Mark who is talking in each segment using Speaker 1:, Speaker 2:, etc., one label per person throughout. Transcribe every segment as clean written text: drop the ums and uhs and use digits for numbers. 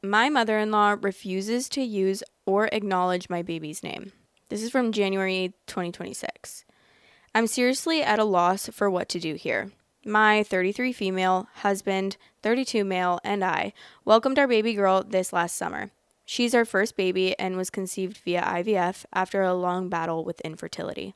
Speaker 1: My mother-in-law refuses to use or acknowledge my baby's name. This is from January 2026. I'm seriously at a loss for what to do here. My 33 female husband, 32 male, and I welcomed our baby girl this last summer. She's our first baby and was conceived via IVF after a long battle with infertility.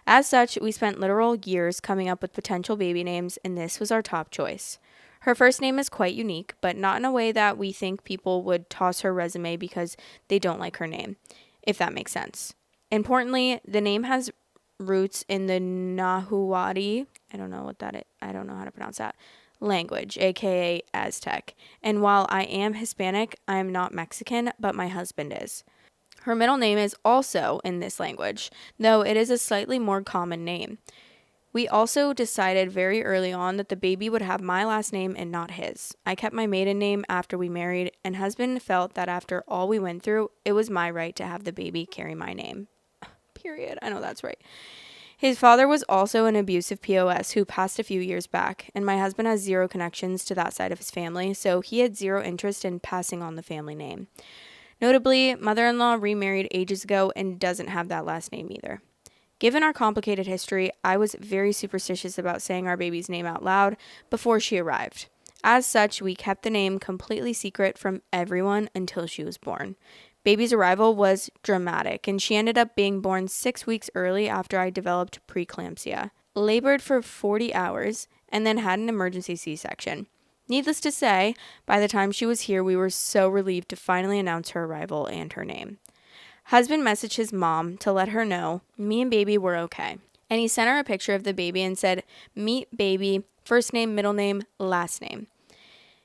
Speaker 1: As such, we spent literal years coming up with potential baby names, and this was our top choice. Her first name is quite unique, but not in a way that we think people would toss her resume because they don't like her name, if that makes sense. Importantly, the name has roots in the Nahuatl, I don't know what that is, I don't know how to pronounce that, language, aka Aztec. And while I am Hispanic, I am not Mexican, but my husband is. Her middle name is also in this language, though it is a slightly more common name. We also decided very early on that the baby would have my last name and not his. I kept my maiden name after we married, and husband felt that after all we went through, it was my right to have the baby carry my name. Period. I know that's right. His father was also an abusive POS who passed a few years back, and my husband has zero connections to that side of his family, so he had zero interest in passing on the family name. Notably, mother-in-law remarried ages ago and doesn't have that last name either. Given our complicated history, I was very superstitious about saying our baby's name out loud before she arrived. As such, we kept the name completely secret from everyone until she was born. Baby's arrival was dramatic, and she ended up being born 6 weeks early after I developed preeclampsia. Labored for 40 hours, and then had an emergency C-section. Needless to say, by the time she was here, we were so relieved to finally announce her arrival and her name. Husband messaged his mom to let her know me and baby were okay. And he sent her a picture of the baby and said, "Meet baby, first name, middle name, last name."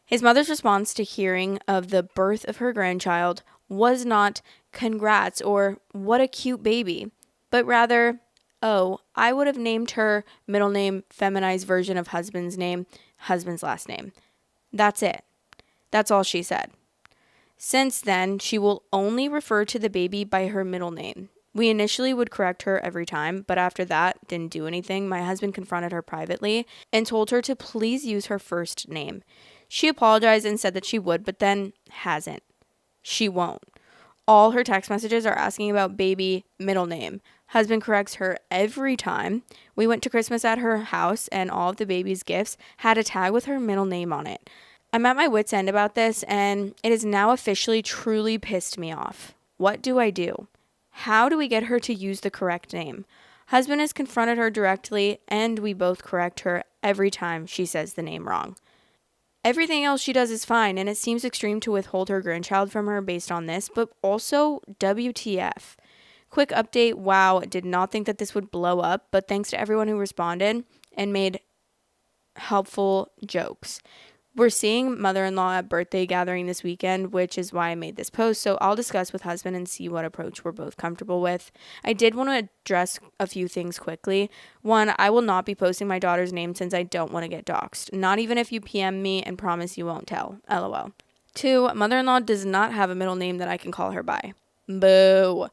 Speaker 1: His mother's response to hearing of the birth of her grandchild was not "congrats" or "what a cute baby," but rather, "Oh, I would have named her middle name, feminized version of husband's name, husband's last name." That's it. That's all she said. Since then, she will only refer to the baby by her middle name. We initially would correct her every time, but after that, didn't do anything. My husband confronted her privately and told her to please use her first name. She apologized and said that she would, but then hasn't. She won't. All her text messages are asking about baby middle name. Husband corrects her every time. We went to Christmas at her house, and all of the baby's gifts had a tag with her middle name on it. I'm at my wit's end about this, and it has now officially truly pissed me off. What do I do? How do we get her to use the correct name? Husband has confronted her directly, and we both correct her every time she says the name wrong. Everything else she does is fine, and it seems extreme to withhold her grandchild from her based on this, but also WTF. Quick update, wow, did not think that this would blow up, but thanks to everyone who responded and made helpful jokes. We're seeing mother-in-law at birthday gathering this weekend, which is why I made this post. So I'll discuss with husband and see what approach we're both comfortable with. I did want to address a few things quickly. One, I will not be posting my daughter's name since I don't want to get doxxed. Not even if you PM me and promise you won't tell. LOL. Two, mother-in-law does not have a middle name that I can call her by. Boo.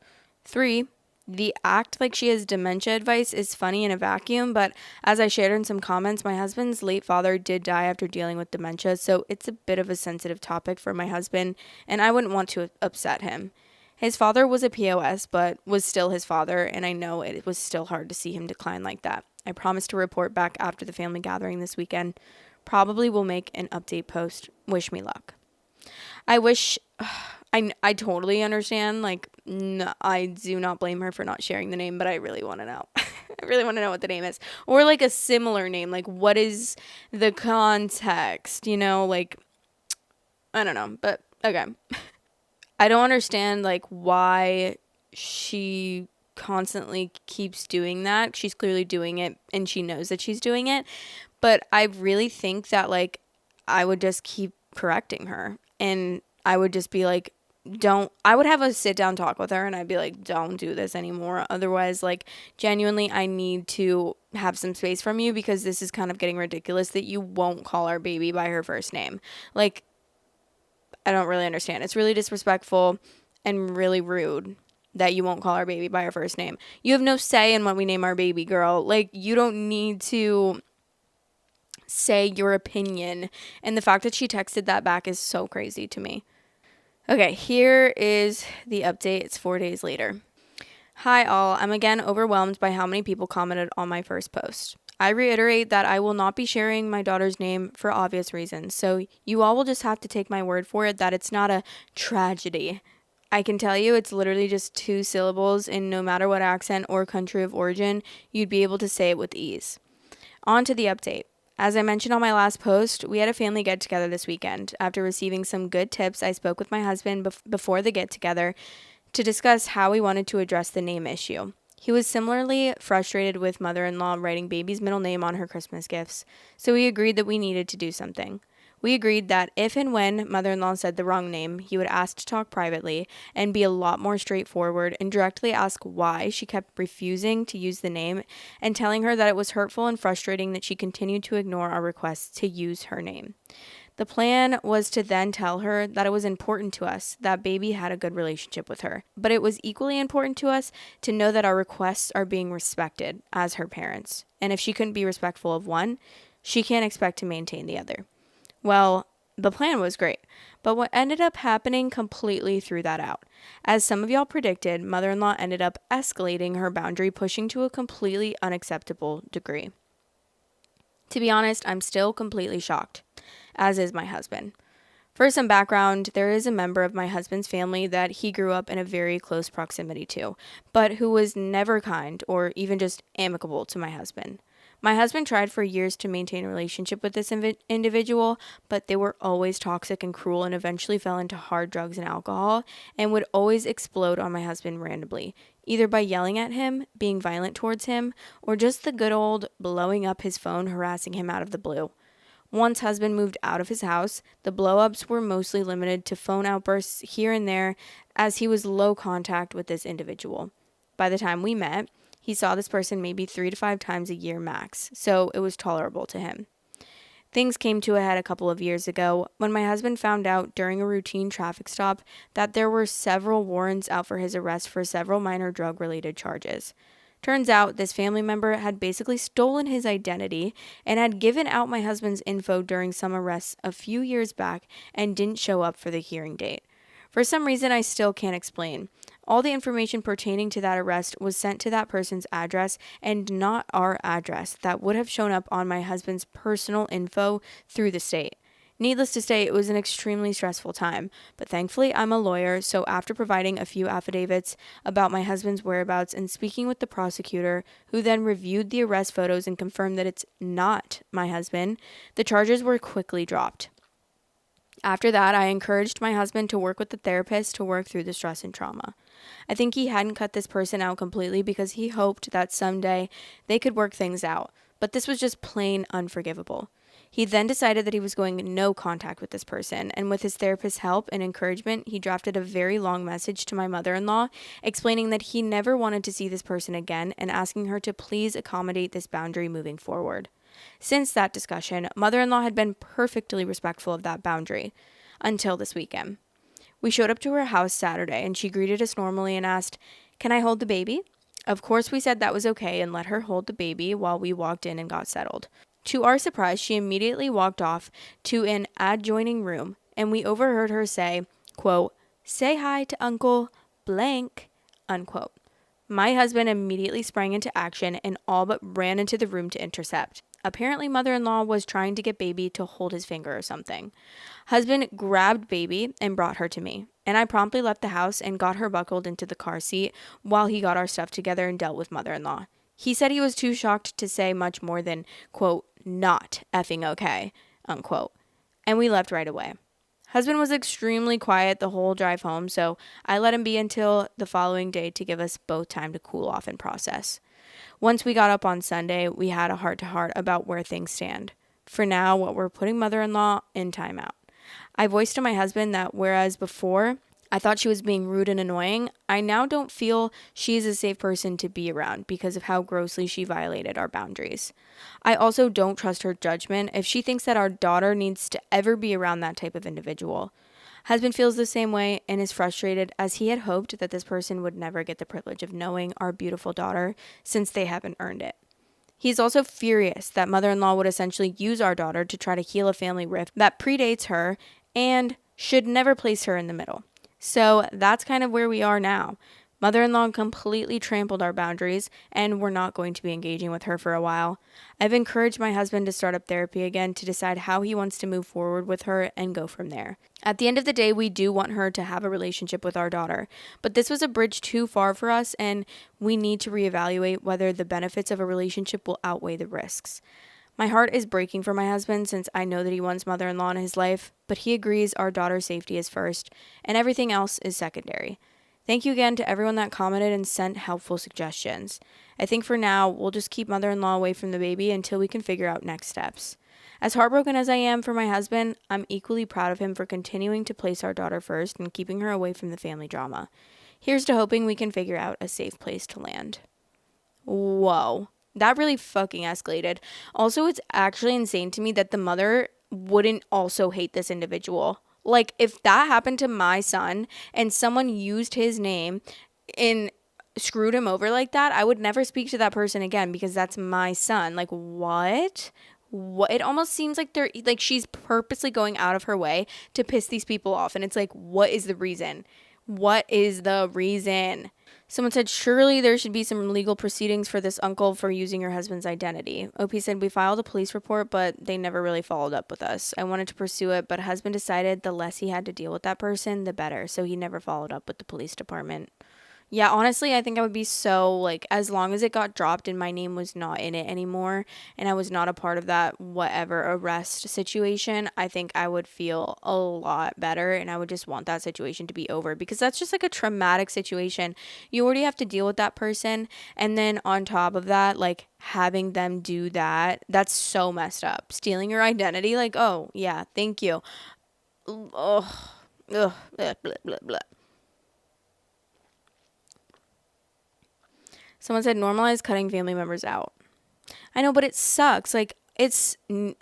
Speaker 1: Three, the act like she has dementia advice is funny in a vacuum, but as I shared in some comments, my husband's late father did die after dealing with dementia, so it's a bit of a sensitive topic for my husband, and I wouldn't want to upset him. His father was a POS, but was still his father, and I know it was still hard to see him decline like that. I promise to report back after the family gathering this weekend. Probably will make an update post. Wish me luck. I wish... I totally understand. Like, no, I do not blame her for not sharing the name, but I really want to know. I really want to know what the name is. Or, like, a similar name. Like, what is the context? You know, like, I don't know. But, okay. I don't understand, like, why she constantly keeps doing that. She's clearly doing it, and she knows that she's doing it. But I really think that, like, I would just keep correcting her. And I would just be like, I would have a sit down talk with her and I'd be like, don't do this anymore. Otherwise, like, genuinely, I need to have some space from you because this is kind of getting ridiculous that you won't call our baby by her first name. Like, I don't really understand. It's really disrespectful and really rude that you won't call our baby by her first name. You have no say in what we name our baby, girl. Like, you don't need to say your opinion. And the fact that she texted that back is so crazy to me. Okay, here is the update. It's 4 days later. Hi, all. I'm again overwhelmed by how many people commented on my first post. I reiterate that I will not be sharing my daughter's name for obvious reasons, so you all will just have to take my word for it that it's not a tragedy. I can tell you it's literally just 2 syllables, and no matter what accent or country of origin, you'd be able to say it with ease. On to the update. As I mentioned on my last post, we had a family get together this weekend. After receiving some good tips, I spoke with my husband before the get together to discuss how we wanted to address the name issue. He was similarly frustrated with mother in law writing baby's middle name on her Christmas gifts, so we agreed that we needed to do something. We agreed that if and when mother in law said the wrong name, he would ask to talk privately and be a lot more straightforward and directly ask why she kept refusing to use the name and telling her that it was hurtful and frustrating that she continued to ignore our requests to use her name. The plan was to then tell her that it was important to us that baby had a good relationship with her, but it was equally important to us to know that our requests are being respected as her parents. And if she couldn't be respectful of one, she can't expect to maintain the other. Well, the plan was great, but what ended up happening completely threw that out. As some of y'all predicted, mother in law ended up escalating her boundary, pushing to a completely unacceptable degree. To be honest, I'm still completely shocked, as is my husband. For some background, there is a member of my husband's family that he grew up in a very close proximity to, but who was never kind or even just amicable to my husband. My husband tried for years to maintain a relationship with this individual, but they were always toxic and cruel and eventually fell into hard drugs and alcohol and would always explode on my husband randomly, either by yelling at him, being violent towards him, or just the good old blowing up his phone, harassing him out of the blue. Once husband moved out of his house, the blow-ups were mostly limited to phone outbursts here and there as he was low contact with this individual. By the time we met, he saw this person maybe 3 to 5 times a year max, so it was tolerable to him. Things came to a head a couple of years ago when my husband found out during a routine traffic stop that there were several warrants out for his arrest for several minor drug-related charges. Turns out this family member had basically stolen his identity and had given out my husband's info during some arrests a few years back and didn't show up for the hearing date. For some reason I still can't explain. All the information pertaining to that arrest was sent to that person's address and not our address that would have shown up on my husband's personal info through the state. Needless to say, it was an extremely stressful time, but thankfully I'm a lawyer, so after providing a few affidavits about my husband's whereabouts and speaking with the prosecutor, who then reviewed the arrest photos and confirmed that it's not my husband, the charges were quickly dropped. After that, I encouraged my husband to work with the therapist to work through the stress and trauma. I think he hadn't cut this person out completely because he hoped that someday they could work things out, but this was just plain unforgivable. He then decided that he was going no contact with this person, and with his therapist's help and encouragement, he drafted a very long message to my mother-in-law explaining that he never wanted to see this person again and asking her to please accommodate this boundary moving forward. Since that discussion, mother-in-law had been perfectly respectful of that boundary until this weekend. We showed up to her house Saturday and she greeted us normally and asked, "Can I hold the baby?" Of course, we said that was okay and let her hold the baby while we walked in and got settled. To our surprise, she immediately walked off to an adjoining room and we overheard her say, quote, "Say hi to Uncle blank," unquote. My husband immediately sprang into action and all but ran into the room to intercept. Apparently, mother-in-law was trying to get baby to hold his finger or something. Husband grabbed baby and brought her to me, and I promptly left the house and got her buckled into the car seat while he got our stuff together and dealt with mother-in-law. He said he was too shocked to say much more than, quote, "not effing okay," unquote, and we left right away. Husband was extremely quiet the whole drive home, so I let him be until the following day to give us both time to cool off and process. Once we got up on Sunday, we had a heart-to-heart about where things stand. For now, what we're putting mother-in-law in timeout. I voiced to my husband that whereas before I thought she was being rude and annoying, I now don't feel she is a safe person to be around because of how grossly she violated our boundaries. I also don't trust her judgment if she thinks that our daughter needs to ever be around that type of individual. Husband feels the same way and is frustrated as he had hoped that this person would never get the privilege of knowing our beautiful daughter since they haven't earned it. He's also furious that mother-in-law would essentially use our daughter to try to heal a family rift that predates her and should never place her in the middle. So that's kind of where we are now. Mother-in-law completely trampled our boundaries, and we're not going to be engaging with her for a while. I've encouraged my husband to start up therapy again to decide how he wants to move forward with her and go from there. At the end of the day, we do want her to have a relationship with our daughter, but this was a bridge too far for us, and we need to reevaluate whether the benefits of a relationship will outweigh the risks. My heart is breaking for my husband since I know that he wants mother-in-law in his life, but he agrees our daughter's safety is first, and everything else is secondary. Thank you again to everyone that commented and sent helpful suggestions. I think for now, we'll just keep mother-in-law away from the baby until we can figure out next steps. As heartbroken as I am for my husband, I'm equally proud of him for continuing to place our daughter first and keeping her away from the family drama. Here's to hoping we can figure out a safe place to land. Whoa. That really fucking escalated. Also, it's actually insane to me that the mother wouldn't also hate this individual. Like, if that happened to my son and someone used his name and screwed him over like that, I would never speak to that person again because that's my son. Like, what? What? It almost seems like they're like she's purposely going out of her way to piss these people off. And it's like, what is the reason? What is the reason? Someone said, surely there should be some legal proceedings for this uncle for using your husband's identity. OP said, we filed a police report, but they never really followed up with us. I wanted to pursue it, but husband decided the less he had to deal with that person, the better. So he never followed up with the police department. Yeah, honestly, I think I would be so, like, as long as it got dropped and my name was not in it anymore and I was not a part of that whatever arrest situation, I think I would feel a lot better and I would just want that situation to be over because that's just like a traumatic situation. You already have to deal with that person, and then on top of that, like, having them do that, that's so messed up. Stealing your identity, like, oh, yeah, thank you. Ugh, ugh, blah, blah, blah, blah. Someone said normalize cutting family members out. I know, but it sucks. Like,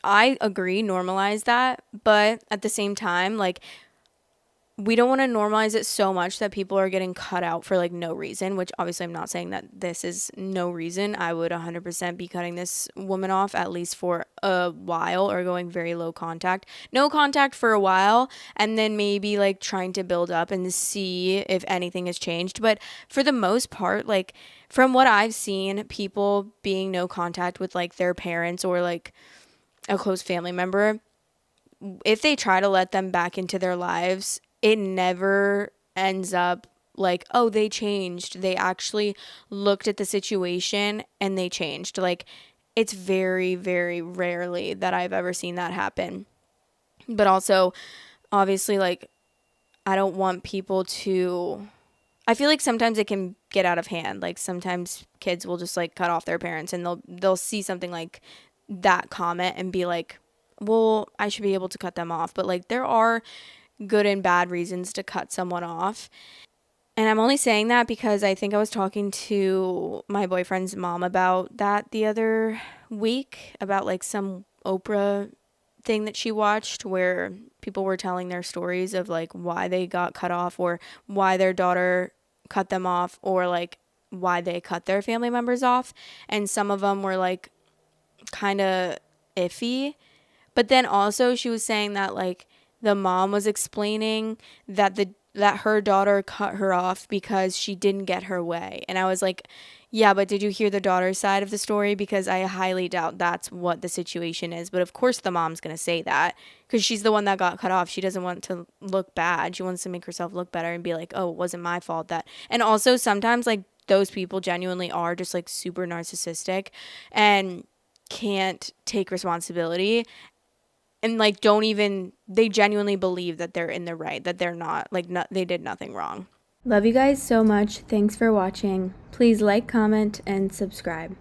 Speaker 1: I agree, normalize that. But at the same time, like, we don't want to normalize it so much that people are getting cut out for like no reason, which obviously I'm not saying that this is no reason. I would 100% be cutting this woman off at least for a while or going very low contact. No contact for a while and then maybe like trying to build up and see if anything has changed. But for the most part, like from what I've seen, people being no contact with like their parents or like a close family member, if they try to let them back into their lives, it never ends up like, oh, they changed. They actually looked at the situation and they changed. Like, it's very, very rarely that I've ever seen that happen. But also, obviously, like, I don't want people to. I feel like sometimes it can get out of hand. Like, sometimes kids will just, like, cut off their parents and they'll see something like that comment and be like, well, I should be able to cut them off. But, like, there are good and bad reasons to cut someone off. And I'm only saying that because I think I was talking to my boyfriend's mom about that the other week, about like some Oprah thing that she watched where people were telling their stories of like why they got cut off or why their daughter cut them off or like why they cut their family members off. And some of them were like kind of iffy. But then also she was saying that like the mom was explaining that her daughter cut her off because she didn't get her way. And I was like, yeah, but did you hear the daughter's side of the story? Because I highly doubt that's what the situation is. But of course the mom's going to say that because she's the one that got cut off. She doesn't want to look bad. She wants to make herself look better and be like, oh, it wasn't my fault that. And also sometimes like those people genuinely are just like super narcissistic and can't take responsibility and like they genuinely believe that they're in the right, that they're not like they did nothing wrong. Love you guys so much. Thanks for watching. Please like, comment, and subscribe.